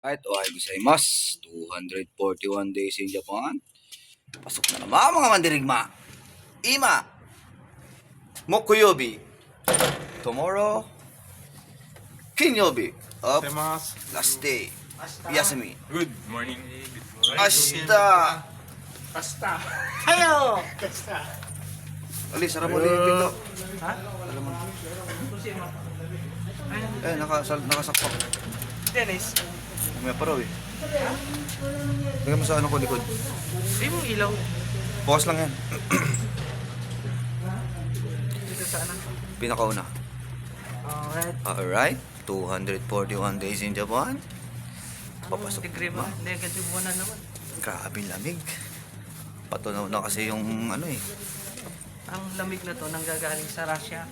Alright, ohay gozaimasu. 241 days in Japan. Pasok na naman mga mandirigma. Ima, Mokuyobi. Tomorrow, Kinyobi. Up, last day. Yasumi. Good morning. Ashita. Basta. Hello! Ali, sarap mo yung pinto. Ha? Nakasakpak. Dennis, May paraw eh. Tingnan mo sa ano ko likod. di mo ilaw. Bukas lang yan. Dito sa ano? Pinakauna. Alright. Alright, 241 days in Japan. Papasok Degree ba? Negative 1 na naman. Grabe lamig. Patunaw na kasi yung ano eh. Ang lamig na to nanggagaling sa Russia.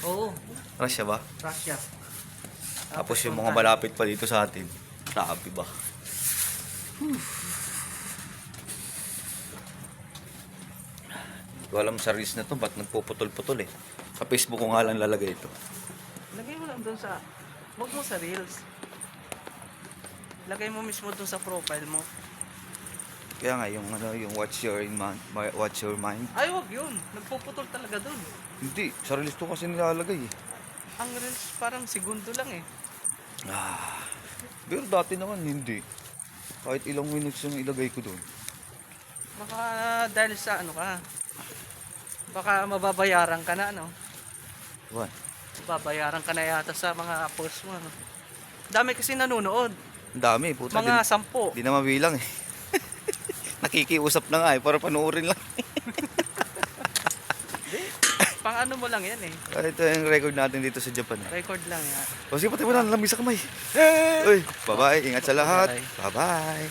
Oo, Russia ba? Russia. Tapos yung mga malapit pa dito sa atin. Grabe ba? Hindi ko alam sa reels na to, ba't nagpuputol-putol eh. Sa Facebook ko nga lang lalagay ito. Lagay mo lang doon sa... Huwag mo sa Reels. Lagay mo mismo doon sa profile mo. Kaya nga yung ano, yung watch your mind. Ay, wag yun. Nagpuputol talaga doon. Hindi, sa reels to kasi nilalagay eh. Ang Reels parang segundo lang eh. Pero dati naman hindi. Kahit ilang minutes yung ilagay ko doon. Baka dahil sa ano ka. Baka mababayaran ka na, ano? What? Babayaran ka na yata sa mga post mo, ano? Dami kasi nanonood. Ang dami, puta. Mga 10. Di na mabilang eh. Nakikiusap na nga eh, para panoorin lang. Pang ano mo lang yan eh. Ito yung record natin dito sa Japan eh. Record lang yan. O sige, patay mo na, lamig sa kamay. Uy, bye-bye, ingat sa lahat. Bye. Bye-bye.